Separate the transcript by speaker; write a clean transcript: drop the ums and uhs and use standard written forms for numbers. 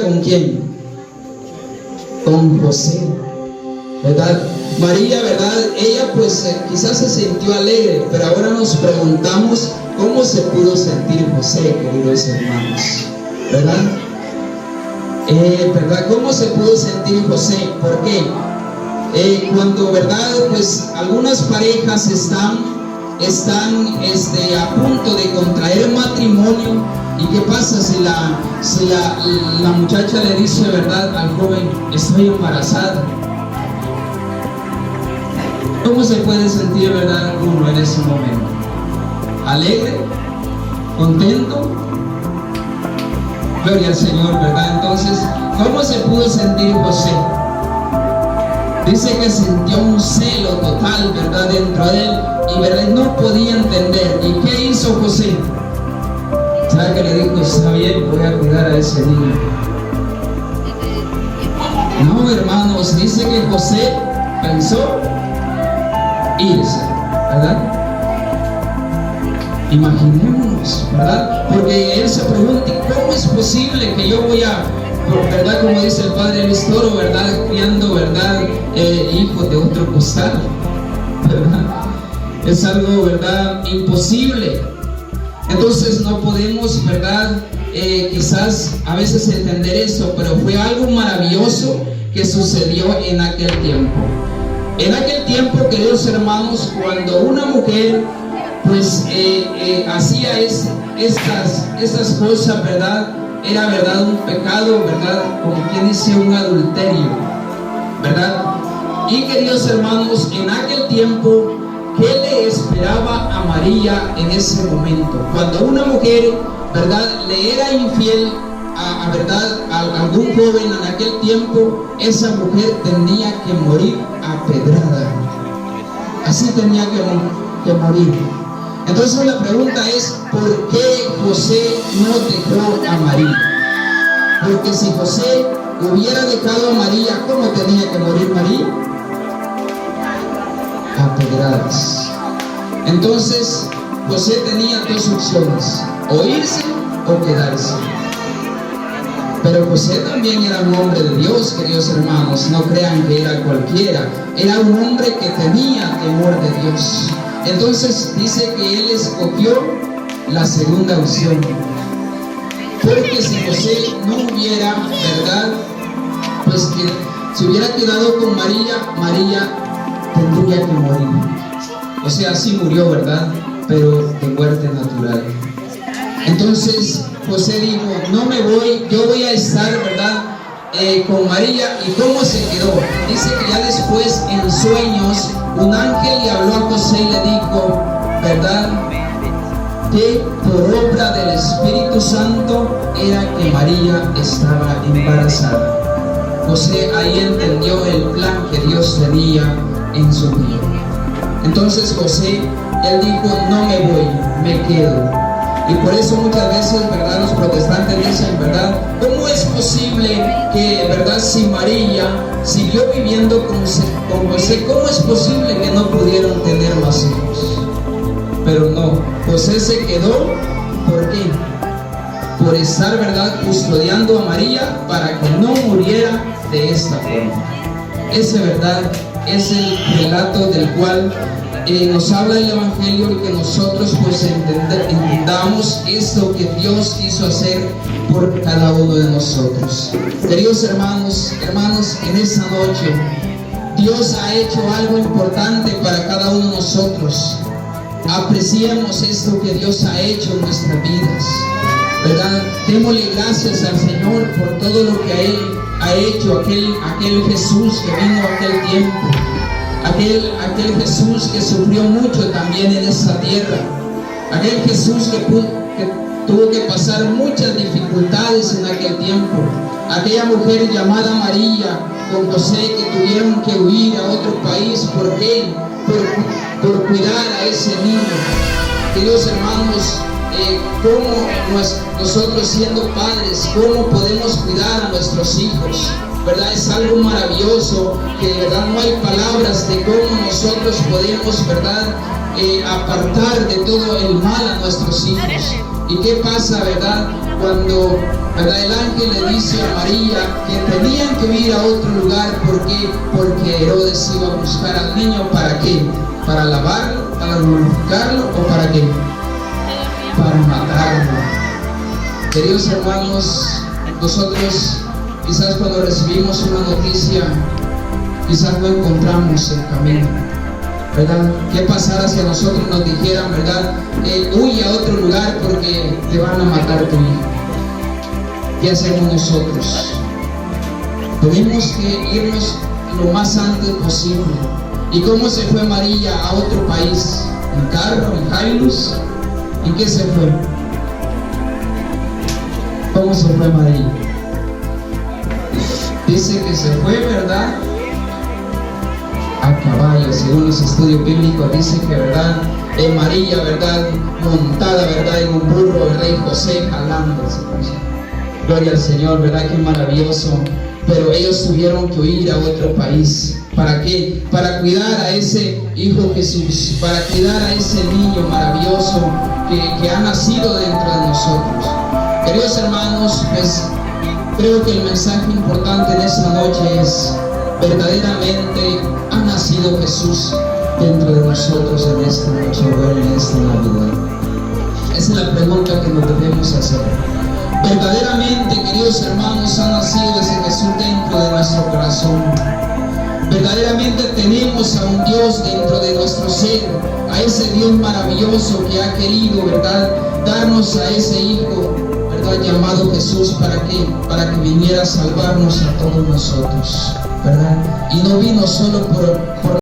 Speaker 1: ¿Con quién? Con José, ¿verdad? María, ¿verdad? Ella pues quizás se sintió alegre, pero ahora nos preguntamos cómo se pudo sentir José, queridos hermanos, ¿verdad? ¿Verdad? ¿Cómo se pudo sentir José? ¿Por qué? Cuando, ¿verdad? Pues algunas parejas están a punto de contraer matrimonio. ¿Y qué pasa si la muchacha le dice, ¿verdad?, al joven: estoy embarazada? ¿Cómo se puede sentir, verdad, uno en ese momento? ¿Alegre? ¿Contento? Gloria al Señor, ¿verdad? Entonces, ¿cómo se pudo sentir José? Dice que sintió un celo total, ¿verdad?, dentro de él, y ¿verdad?, no podía entender. ¿Y qué hizo José? ¿Sabe que le dijo? Está bien, voy a cuidar a ese niño. No, hermanos, dice que José pensó irse, ¿verdad? Imaginémonos, ¿verdad? Porque él se pregunta: ¿cómo es posible que yo voy a, ¿verdad?, como dice el padre Luis Toro, ¿verdad?, criando, ¿verdad?, hijos de otro costal, ¿verdad? Es algo, ¿verdad?, imposible. Entonces no podemos, ¿verdad?, quizás a veces entender eso, pero fue algo maravilloso que sucedió en aquel tiempo. En aquel tiempo, queridos hermanos, cuando una mujer pues hacía estas cosas, ¿verdad?, era, ¿verdad?, un pecado, ¿verdad?, como quien dice, un adulterio, ¿verdad? Y queridos hermanos, en aquel tiempo, ¿qué le esperaba a María en ese momento? Cuando una mujer, ¿verdad?, le era infiel ¿verdad?, a algún joven en aquel tiempo, esa mujer tenía que morir apedrada. Así tenía que morir. Entonces la pregunta es: ¿por qué José no dejó a María? Porque si José hubiera dejado a María, ¿cómo tenía que morir María? Apedradas. Entonces José tenía dos opciones: o irse o quedarse. Pero José también era un hombre de Dios, queridos hermanos. No crean que era cualquiera. Era un hombre que tenía temor de Dios. Entonces dice que él escogió la segunda opción. Porque si José no hubiera, ¿verdad?, pues que se hubiera quedado con María, María tendría que morir. O sea, sí murió, ¿verdad?, pero de muerte natural. Entonces José dijo: no me voy, yo voy a estar, ¿verdad?, con María. ¿Y cómo se quedó? Dice que ya después, en sueños, un ángel le habló a José y le dijo, ¿verdad?, que por obra del Espíritu Santo era que María estaba embarazada. José ahí entendió el plan que Dios tenía en su vida. Entonces José, él dijo: no me voy, me quedo. Y por eso muchas veces, ¿verdad?, los protestantes dicen, ¿verdad?, ¿cómo es posible que, ¿verdad?, si María siguió viviendo con José, ¿cómo es posible que no pudieron tener más hijos? Pero no, José se quedó. ¿Por qué? Por estar, ¿verdad?, custodiando a María para que no muriera de esta forma. Ese, ¿verdad?, es el relato del cual nos habla el Evangelio, y que nosotros pues entendamos esto que Dios quiso hacer por cada uno de nosotros. Queridos hermanos, en esta noche Dios ha hecho algo importante para cada uno de nosotros. Apreciemos esto que Dios ha hecho en nuestras vidas, ¿verdad? Démosle gracias al Señor por todo lo que Él ha hecho. Aquel Jesús que vino a aquel tiempo, aquel Jesús que sufrió mucho también en esta tierra, aquel Jesús que tuvo que pasar muchas dificultades en aquel tiempo, aquella mujer llamada María con José que tuvieron que huir a otro país. ¿Por qué? Por cuidar a ese niño. Queridos hermanos, cómo nosotros, siendo padres, cómo podemos cuidar a nuestros hijos, ¿verdad? Es algo maravilloso, que de verdad no hay palabras de cómo nosotros podemos, ¿verdad?, apartar de todo el mal a nuestros hijos. ¿Y qué pasa, verdad?, cuando, ¿verdad?, el ángel le dice a María que tenían que ir a otro lugar. ¿Por qué? Porque Herodes iba a buscar al niño. ¿Para qué? ¿Para alabarlo? ¿Para glorificarlo? ¿O para qué? Para matarlo. Queridos hermanos, nosotros quizás cuando recibimos una noticia, quizás no encontramos el camino, ¿verdad? ¿Qué pasara si a nosotros nos dijeran, ¿verdad? Huye a otro lugar porque te van a matar tu hijo? ¿Qué hacemos nosotros? Tenemos que irnos lo más antes posible. ¿Y cómo se fue María a otro país? ¿En carro? ¿En Jairus? ¿En qué se fue? ¿Cómo se fue María? Dice que se fue, ¿verdad?, a caballo. Según los estudios bíblicos dice que, ¿verdad?, María, ¿verdad?, montada, ¿verdad?, en un burro, ¿verdad?, y José jalándose. Gloria al Señor, ¿verdad?, qué maravilloso. Pero ellos tuvieron que huir a otro país. ¿Para qué? Para cuidar a ese Hijo Jesús, para cuidar a ese niño maravilloso que ha nacido dentro de nosotros. Queridos hermanos, pues creo que el mensaje importante en esta noche es: verdaderamente ha nacido Jesús dentro de nosotros en esta noche, o en esta Navidad. Esa es la pregunta que nos debemos hacer. Verdaderamente, queridos hermanos, ha nacido ese Jesús dentro de nuestro corazón. Verdaderamente tenemos a un Dios dentro de nuestro ser, a ese Dios maravilloso que ha querido, ¿verdad?, darnos a ese Hijo, ¿verdad?, llamado Jesús. ¿Para qué? Para que viniera a salvarnos a todos nosotros, ¿verdad? Y no vino solo por